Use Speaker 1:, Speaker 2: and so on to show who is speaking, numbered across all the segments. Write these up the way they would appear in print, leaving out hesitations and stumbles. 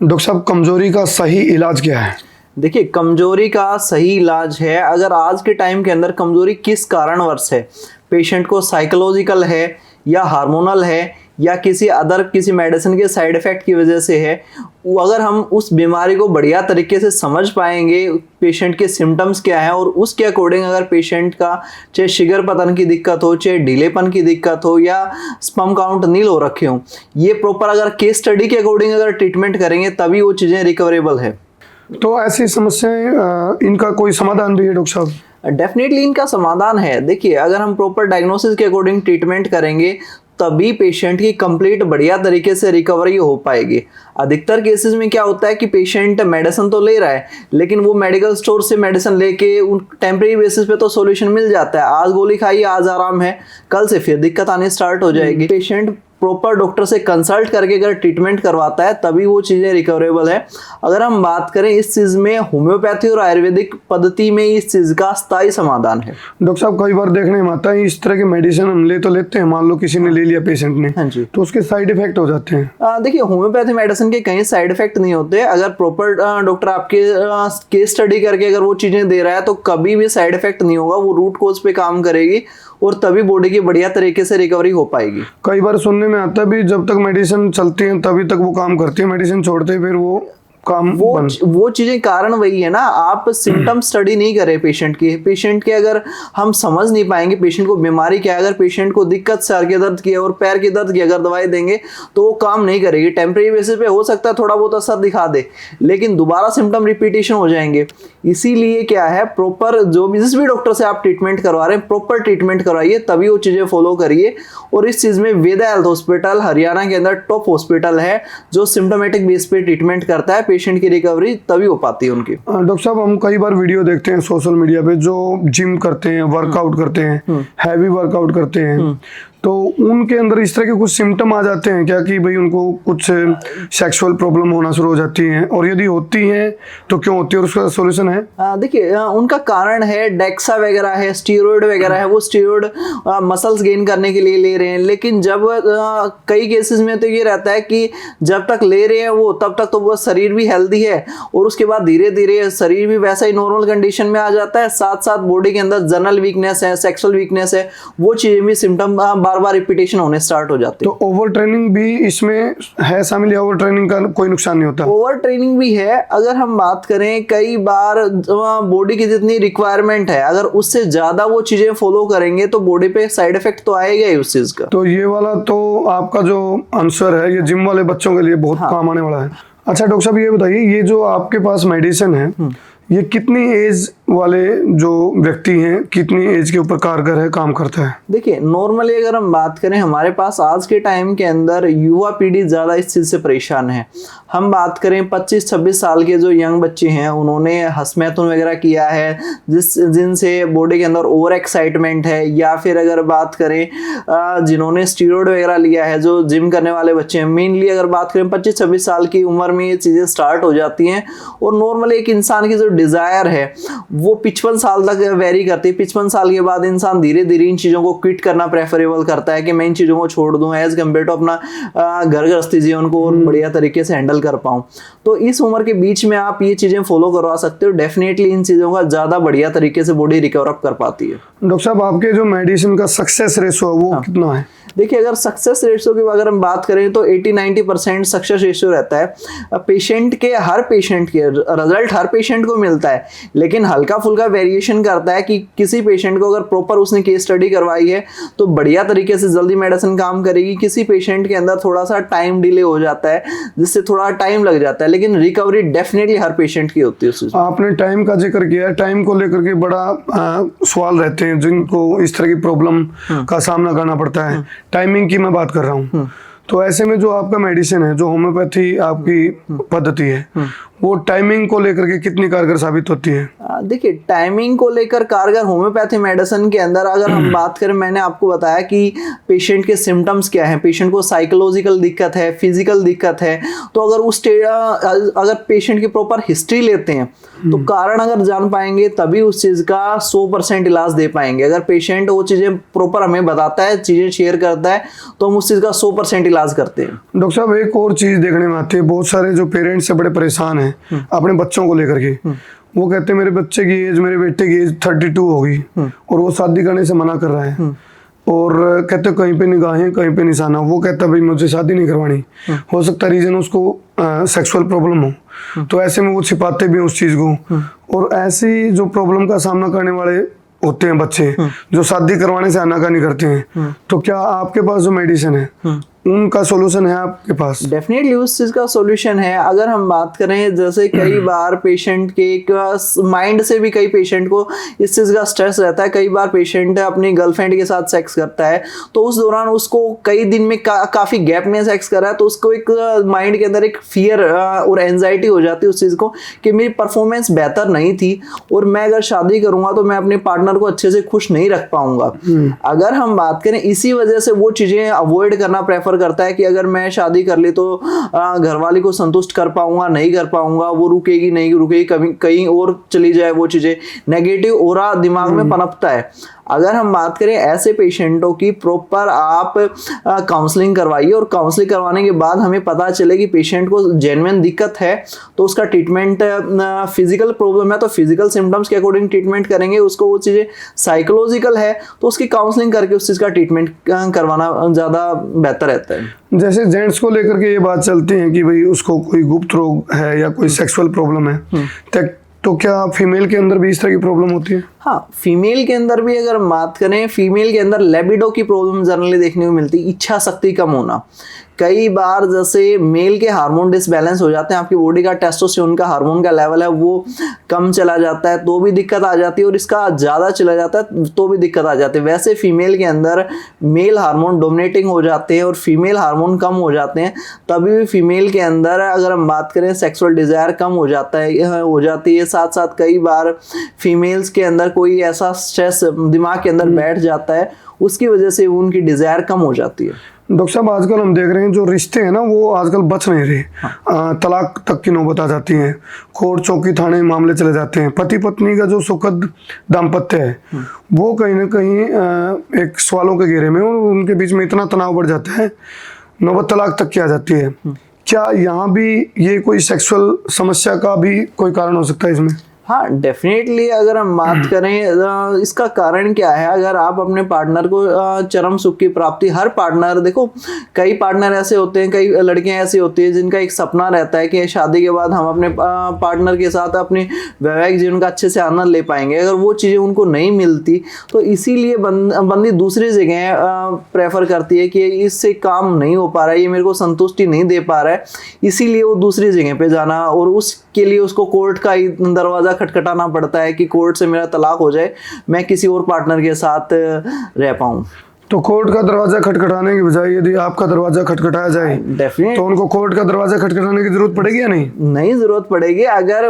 Speaker 1: Doctor साहब, कमजोरी का सही इलाज क्या है?
Speaker 2: देखिए, कमजोरी का सही इलाज है, अगर आज के टाइम के अंदर कमजोरी किस कारणवश है, पेशेंट को साइकोलॉजिकल है या हार्मोनल है या किसी मेडिसिन के साइड इफेक्ट की वजह से है, अगर हम उस बीमारी को बढ़िया तरीके से समझ पाएंगे, पेशेंट के सिम्टम्स क्या है और उसके अकॉर्डिंग अगर पेशेंट का चाहे शुगर पतन की दिक्कत हो, चाहे ढीलेपन की दिक्कत हो या स्पर्म काउंट नील हो रखे हो, ये प्रॉपर अगर केस स्टडी के अकॉर्डिंग अगर ट्रीटमेंट करेंगे तभी वो चीज़ें रिकवरेबल है।
Speaker 1: तो ऐसी समस्याएं, इनका कोई समाधान भी है डॉक्टर साहब?
Speaker 2: डेफिनेटली इनका समाधान है। देखिए, अगर हम प्रॉपर डायग्नोसिस के अकॉर्डिंग ट्रीटमेंट करेंगे तभी पेशेंट की कंप्लीट बढ़िया तरीके से रिकवरी हो पाएगी। अधिकतर केसेस में क्या होता है कि पेशेंट मेडिसिन तो ले रहा है, लेकिन वो मेडिकल स्टोर से मेडिसिन लेके उन टेम्परेरी बेसिस पे तो सॉल्यूशन मिल जाता है, आज गोली खाई आज आराम है, कल से फिर दिक्कत आनी स्टार्ट हो जाएगी। पेशेंट प्रॉपर डॉक्टर से कंसल्ट करके अगर ट्रीटमेंट करवाता है तभी वो चीज़ें रिकवरेबल है। अगर हम बात करें इस चीज़ में, होम्योपैथी और आयुर्वेदिक पद्धति में इस चीज़ का स्थायी समाधान है।
Speaker 1: डॉक्टर साहब, कई बार देखने में आता है इस तरह के मेडिसिन हम लेते हैं, मान लो किसी ने ले लिया पेशेंट ने,
Speaker 2: हाँ जी,
Speaker 1: तो उसके साइड इफेक्ट हो जाते हैं।
Speaker 2: देखिए, होम्योपैथी मेडिसिन के कहीं साइड इफेक्ट नहीं होते। अगर प्रॉपर डॉक्टर आपके केस स्टडी करके अगर वो चीज़ें दे रहा है तो कभी भी साइड इफेक्ट नहीं होगा, वो रूट कोज पे काम करेगी और तभी बॉडी की बढ़िया तरीके से रिकवरी हो पाएगी।
Speaker 1: कई बार सुनने में आता है भी जब तक मेडिसिन चलती है तभी तक वो काम करती है, मेडिसिन छोड़ते हैं फिर वो काम
Speaker 2: वो चीजें कारण वही है ना, आप सिम्टम स्टडी नहीं करे पेशेंट के अगर हम समझ नहीं पाएंगे पेशेंट को बीमारी क्या है, अगर पेशेंट को दिक्कत सर के दर्द की है और पैर के दर्द की अगर दवाई देंगे तो वो काम नहीं करेगी। टेम्परेरी बेसिस पे हो सकता है थोड़ा बहुत असर दिखा दे, लेकिन दोबारा सिम्टम रिपीटेशन हो जाएंगे। इसीलिए क्या है, प्रॉपर जो भी जिस भी डॉक्टर से आप ट्रीटमेंट करवा रहे हैं प्रॉपर ट्रीटमेंट करवाइए, तभी वो चीजें फॉलो करिए। और इस चीज में वेदा हेल्थ हॉस्पिटल हरियाणा के अंदर टॉप हॉस्पिटल है जो सिम्टोमेटिक बेस पे ट्रीटमेंट करता है, पेशेंट की रिकवरी तभी हो पाती है उनकी।
Speaker 1: डॉक्टर साहब, हम कई बार वीडियो देखते हैं सोशल मीडिया पे, जो जिम करते हैं, वर्कआउट करते हैं, हैवी वर्कआउट करते हैं, तो उनके अंदर इस तरह के कुछ सिम्टम आ जाते हैं क्या कि भाई उनको कुछ सेक्सुअल प्रॉब्लम होना शुरू हो जाती हैं, और यदि होती हैं तो क्यों होती है और उसका सॉल्यूशन है?
Speaker 2: देखिए, उनका कारण है डेक्सा वगैरह है, स्टीरॉयड वगैरह है, वो स्टीरॉयड मसल्स गेन करने के लिए ले रहे हैं, लेकिन जब कई केसेस में तो ये रहता है कि जब तक ले रहे हैं वो तब तक तो वो शरीर भी हेल्दी है और उसके बाद धीरे धीरे शरीर भी वैसा ही नॉर्मल कंडीशन में आ जाता है, साथ साथ बॉडी के अंदर जनरल वीकनेस है, सेक्सुअल वीकनेस है, वो चीजें भी सिम्टम बार बार रिपीटेशन होने स्टार्ट हो जाते हैं।
Speaker 1: तो ओवर ट्रेनिंग भी इसमें है शामिल, या ओवर ट्रेनिंग का कोई नुकसान नहीं होता?
Speaker 2: ओवर ट्रेनिंग भी है। अगर हम बात करें, कई बार बॉडी की जितनी रिक्वायरमेंट है अगर उससे ज्यादा वो चीजें फॉलो करेंगे तो बॉडी पे साइड इफेक्ट तो आएगा ही उस चीज का।
Speaker 1: तो ये वाला तो आपका जो आंसर है ये जिम वाले बच्चों के लिए बहुत काम आने वाला है। अच्छा डॉक्टर साहब, ये बताइए, ये जो आपके पास मेडिसिन है ये कितनी एज वाले जो व्यक्ति हैं, कितनी एज के ऊपर कारगर है, काम करता है?
Speaker 2: देखिए, नॉर्मली अगर हम बात करें, हमारे पास आज के टाइम के अंदर युवा पीढ़ी ज़्यादा इस चीज़ से परेशान है। हम बात करें 25-26 साल के जो यंग बच्चे हैं, उन्होंने हसमैथुन वगैरह किया है जिनसे बॉडी के अंदर ओवर एक्साइटमेंट है, या फिर अगर बात करें जिन्होंने स्टीरॉयड वगैरह लिया है, जो जिम करने वाले बच्चे हैं, मेनली अगर बात करें 25-26 साल की उम्र में ये चीज़ें स्टार्ट हो जाती हैं। और नॉर्मली एक इंसान की जो डिज़ायर है वो 55 साल तक वेरी करती है। 55 साल के बाद इंसान धीरे धीरे इन चीज़ों को क्विट करना प्रेफरेबल करता है कि मैं इन चीज़ों को छोड़ दूं एज कम्पेयर टू अपना घर गृहस्थी जीवन को बढ़िया तरीके से हैंडल कर पाऊं। तो इस उम्र के बीच में आप ये चीज़ें फॉलो करवा सकते हो, डेफिनेटली इन चीज़ों का ज़्यादा बढ़िया तरीके से बॉडी रिकवर अप कर पाती है।
Speaker 1: डॉक्टर साहब, आपके जो मेडिसिन का सक्सेस रेशो है वो कितना है?
Speaker 2: देखिए, अगर सक्सेस रेशियो की अगर हम बात करें तो 80-90% सक्सेस रेशियो रहता है। पेशेंट के रिजल्ट हर पेशेंट को मिलता है, लेकिन हल्का फुल्का वेरिएशन करता है कि किसी पेशेंट को अगर प्रॉपर उसने केस स्टडी करवाई है तो बढ़िया तरीके से जल्दी मेडिसिन काम करेगी, किसी पेशेंट के अंदर थोड़ा सा टाइम डिले हो जाता है जिससे थोड़ा टाइम लग जाता है, लेकिन रिकवरी डेफिनेटली हर पेशेंट की होती है।
Speaker 1: आपने टाइम का जिक्र किया, टाइम को लेकर के बड़ा सवाल रहते हैं जिनको इस तरह की प्रॉब्लम का सामना करना पड़ता है। टाइमिंग की मैं बात कर रहा हूँ, तो ऐसे में जो आपका मेडिसिन है, जो होम्योपैथी आपकी पद्धति है, वो टाइमिंग को लेकर के कितनी कारगर साबित होती है?
Speaker 2: देखिए, टाइमिंग को लेकर कारगर होम्योपैथी मेडिसिन के अंदर अगर हम बात करें, मैंने आपको बताया कि पेशेंट के सिम्टम्स क्या हैं, पेशेंट को साइकोलॉजिकल दिक्कत है, फिजिकल दिक्कत है, तो अगर पेशेंट की प्रॉपर हिस्ट्री लेते हैं तो कारण अगर जान पाएंगे तभी उस चीज़ का 100% इलाज दे पाएंगे। अगर पेशेंट वो चीज़ें प्रॉपर हमें बताता है, चीज़ें शेयर करता है, तो हम उस चीज़ का 100% इलाज इलाज करते हैं?
Speaker 1: डॉक्टर साहब एक और चीज देखने में आती है, बहुत सारे जो पेरेंट्स से बड़े परेशान हैं अपने बच्चों को लेकर के। वो कहते हैं मेरे बच्चे की एज, मेरे बेटे की एज 32 होगी और वो शादी करने से मना कर रहा है, और कहते कहीं पे निगाहें कहीं पे निशाना। वो कहता भाई मुझे शादी नहीं करवानी। हो सकता है रीजन उसको सेक्सुअल प्रॉब्लम हो, तो ऐसे में वो छिपाते भी हैं उस चीज को। और ऐसी जो प्रॉब्लम का सामना करने वाले होते हैं बच्चे जो शादी करवाने से आनाकानी करते हैं, तो क्या आपके पास जो मेडिसिन है उनका सॉल्यूशन है आपके पास?
Speaker 2: डेफिनेटली उस चीज का सॉल्यूशन है। अगर हम बात करें, जैसे कई बार पेशेंट के एक माइंड से भी कई पेशेंट को इस चीज का स्ट्रेस रहता है। कई बार पेशेंट अपनी गर्लफ्रेंड के साथ सेक्स करता है, तो उस दौरान उसको कई दिन में काफी गैप में सेक्स कर रहा है, तो उसको एक माइंड के अंदर एक फियर और एंजाइटी हो जाती है उस चीज को कि मेरी परफॉर्मेंस बेहतर नहीं थी और मैं अगर शादी करूंगा तो मैं अपने पार्टनर को अच्छे से खुश नहीं रख पाऊंगा। अगर हम बात करें, इसी वजह से वो चीजें अवॉइड करना प्रेफर करता है कि अगर मैं शादी कर ली तो घरवाली को संतुष्ट कर पाऊंगा नहीं कर पाऊंगा, वो रुकेगी नहीं रुकेगी, कहीं और चली जाए, वो चीजें नेगेटिव ओरा दिमाग में पनपता है। अगर हम बात करें ऐसे पेशेंटों की, प्रॉपर आप काउंसलिंग करवाइए और काउंसलिंग करवाने के बाद हमें पता चले कि पेशेंट को जेन्युइन दिक्कत है तो उसका ट्रीटमेंट, फिजिकल प्रॉब्लम है तो फिजिकल सिम्टम्स के अकॉर्डिंग ट्रीटमेंट करेंगे। उसको वो चीज़ें साइकोलॉजिकल है तो उसकी काउंसलिंग करके उस चीज़ का ट्रीटमेंट करवाना ज़्यादा बेहतर रहता है।
Speaker 1: जैसे जेंट्स को लेकर के ये बात चलती है कि भाई उसको कोई गुप्त रोग है या कोई सेक्सुअल प्रॉब्लम है, तो क्या फीमेल के अंदर भी इस तरह की प्रॉब्लम होती है?
Speaker 2: हाँ, फीमेल के अंदर भी अगर बात करें, फीमेल के अंदर लेबिडो की प्रॉब्लम जनरली देखने को मिलती है, इच्छा शक्ति कम होना। कई बार जैसे मेल के हार्मोन डिसबैलेंस हो जाते हैं, आपकी बॉडी का टेस्टोस्टेरोन का हार्मोन का लेवल है वो कम चला जाता है तो भी दिक्कत आ जाती है, और इसका ज़्यादा चला जाता है तो भी दिक्कत आ जाती है। वैसे फीमेल के अंदर मेल हार्मोन डोमिनेटिंग हो जाते हैं और फीमेल हार्मोन कम हो जाते हैं, तभी भी फीमेल के अंदर अगर हम बात करें सेक्सुअल डिज़ायर कम हो जाती है। साथ साथ कई बार फीमेल्स के अंदर कोई ऐसा स्ट्रेस दिमाग के अंदर बैठ जाता है, उसकी वजह से उनकी डिज़ायर कम हो जाती है।
Speaker 1: डॉक्टर साहब आजकल हम देख रहे हैं जो रिश्ते हैं ना वो आजकल बच नहीं रहे। तलाक तक की नौबत आ जाती है, कोर्ट चौकी थाने मामले चले जाते हैं। पति पत्नी का जो सुखद दाम्पत्य है वो कहीं ना कहीं एक सवालों के घेरे में, और उनके बीच में इतना तनाव बढ़ जाता है, नौबत तलाक तक की आ जाती है। क्या यहाँ भी ये कोई सेक्सुअल समस्या का भी कोई कारण हो सकता है इसमें?
Speaker 2: हाँ, डेफिनेटली अगर हम बात करें इसका कारण क्या है, अगर आप अपने पार्टनर को चरम सुख की प्राप्ति, हर पार्टनर, देखो कई पार्टनर ऐसे होते हैं, कई लड़कियां ऐसी होती है जिनका एक सपना रहता है कि शादी के बाद हम अपने पार्टनर के साथ अपने वैवाहिक जीवन का अच्छे से आनंद ले पाएंगे। अगर वो चीज़ें उनको नहीं मिलती तो इसीलिए बंदी दूसरी जगह प्रेफर करती है कि इससे काम नहीं हो पा रहा है, ये मेरे को संतुष्टि नहीं दे पा रहा है, इसीलिए वो दूसरी जगह पे जाना, और उसके लिए उसको कोर्ट का ही दरवाज़ा खटखटाना पड़ता है कि कोर्ट से मेरा तलाक हो जाए, मैं किसी और पार्टनर के साथ रह पाऊं।
Speaker 1: तो कोर्ट का दरवाजा खटखटाने की बजाय यदि आपका दरवाजा खटखटाया जाए तो उनको कोर्ट का दरवाजा खटखटाने की जरूरत पड़ेगी या नहीं?
Speaker 2: नहीं जरूरत पड़ेगी। अगर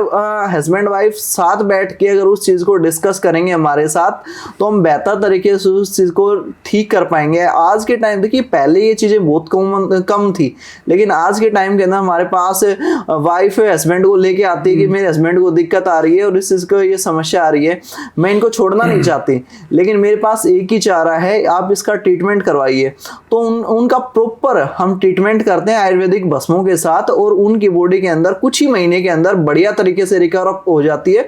Speaker 2: हस्बैंड वाइफ साथ बैठ के अगर उस चीज को डिस्कस करेंगे हमारे साथ, तो हम बेहतर तरीके से उस चीज को ठीक कर पाएंगे। आज के टाइम, देखिए पहले ये चीजें बहुत कम थी, लेकिन आज के टाइम के अंदर हमारे पास वाइफ हस्बैंड को लेके आती है कि मेरे हस्बैंड को दिक्कत आ रही है और इस चीज को ये समस्या आ रही है, मैं इनको छोड़ना नहीं चाहती, लेकिन मेरे पास एक ही चारा है, आप इसका ट्रीटमेंट करवाइए। तो उनका प्रॉपर हम ट्रीटमेंट करते हैं आयुर्वेदिक भस्मों के साथ, और उनकी बॉडी के अंदर कुछ ही महीने के अंदर बढ़िया तरीके से रिकवर हो जाती है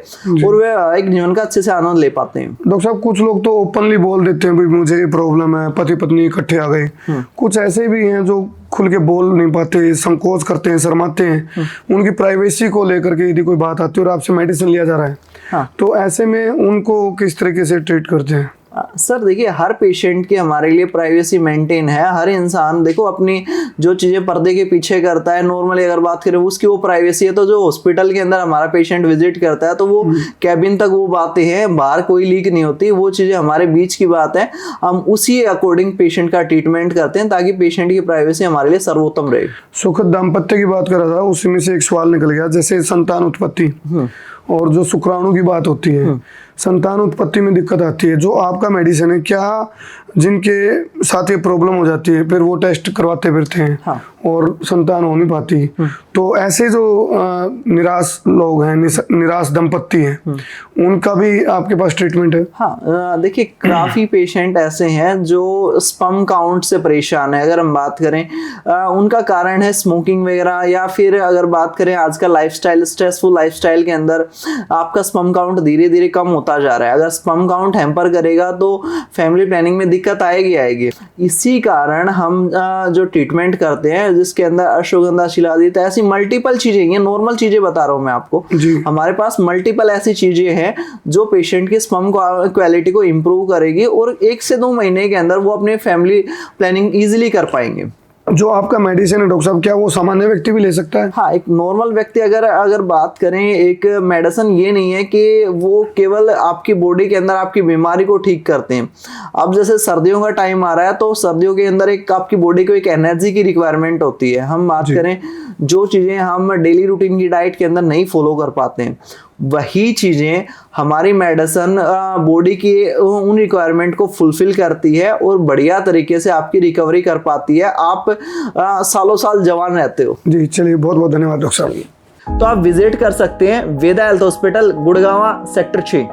Speaker 2: और वे एक जीवन का अच्छे से आनंद ले पाते हैं।
Speaker 1: डॉक्टर साहब कुछ लोग तो ओपनली बोल देते हैं भाई मुझे ये प्रॉब्लम है, पति पत्नी इकट्ठे आ गए। कुछ ऐसे भी हैं जो खुल के बोल नहीं पाते, संकोच करते हैं, शर्माते हैं। उनकी प्राइवेसी को लेकर के यदि कोई बात आती है और आपसे मेडिसिन लिया जा रहा है, तो ऐसे में उनको किस तरीके से ट्रीट करते हैं?
Speaker 2: सर देखिए, हर पेशेंट की हमारे लिए प्राइवेसी मेंटेन है। हर इंसान देखो अपनी जो चीज़ें पर्दे के पीछे करता है, नॉर्मली अगर बात करें उसकी वो प्राइवेसी है। तो जो हॉस्पिटल के अंदर हमारा पेशेंट विजिट करता है तो वो कैबिन तक वो बातें हैं, बाहर कोई लीक नहीं होती, वो चीज़ें हमारे बीच की बात है। हम उसी अकॉर्डिंग पेशेंट का ट्रीटमेंट करते हैं ताकि पेशेंट की प्राइवेसी हमारे लिए सर्वोत्तम रहे।
Speaker 1: सुखद दाम्पत्य की बात कर रहा था, उसी में से एक सवाल निकल गया, जैसे संतान उत्पत्ति और जो शुक्राणु की बात होती है, संतान उत्पत्ति में दिक्कत आती है, जो आपका मेडिसिन है क्या जिनके साथ ये प्रॉब्लम हो जाती है, फिर वो टेस्ट करवाते फिरते हैं
Speaker 2: हाँ।
Speaker 1: और संतान हो नहीं पाती। तो ऐसे जो निराश लोग हैं, निराश दंपत्ति हैं, उनका भी आपके पास ट्रीटमेंट है?
Speaker 2: हाँ, देखिए काफ़ी पेशेंट ऐसे हैं जो स्पर्म काउंट से परेशान है। अगर हम बात करें उनका कारण है स्मोकिंग वगैरह, या फिर अगर बात करें आजकल लाइफस्टाइल, स्ट्रेसफुल लाइफस्टाइल के अंदर आपका स्पर्म काउंट धीरे धीरे कम होता जा रहा है। अगर स्पर्म काउंट हैम्पर करेगा तो फैमिली प्लानिंग में दिक्कत आएगी। इसी कारण हम जो ट्रीटमेंट करते हैं जिसके अंदर अश्वगंधा शिलाजीत, ऐसी मल्टीपल चीजें, ये नॉर्मल चीजें बता रहा हूँ मैं आपको, हमारे पास मल्टीपल ऐसी चीजें हैं जो पेशेंट की स्पर्म क्वालिटी को इंप्रूव करेगी और 1 से 2 महीने के अंदर वो अपने फैमिली प्लानिंग इजीली कर पाएंगे।
Speaker 1: जो आपका मेडिसिन है डॉक्टर साहब, क्या वो सामान्य व्यक्ति भी ले सकता है?
Speaker 2: हाँ, एक नॉर्मल व्यक्ति अगर बात करें, एक मेडिसिन ये नहीं है कि वो केवल आपकी बॉडी के अंदर आपकी बीमारी को ठीक करते हैं। अब जैसे सर्दियों का टाइम आ रहा है तो सर्दियों के अंदर एक आपकी बॉडी को एक एनर्जी की रिक्वायरमेंट होती है। हम बात करें जो चीज़ें हम डेली रूटीन की डाइट के अंदर नहीं फॉलो कर पाते हैं, वही चीज़ें हमारी मेडिसिन बॉडी की उन रिक्वायरमेंट को फुलफिल करती है और बढ़िया तरीके से आपकी रिकवरी कर पाती है। आप सालों साल जवान रहते हो।
Speaker 1: जी चलिए, बहुत बहुत धन्यवाद डॉक्टर साहब।
Speaker 2: तो आप विजिट कर सकते हैं वेदा हेल्थ हॉस्पिटल, गुड़गांव सेक्टर 6।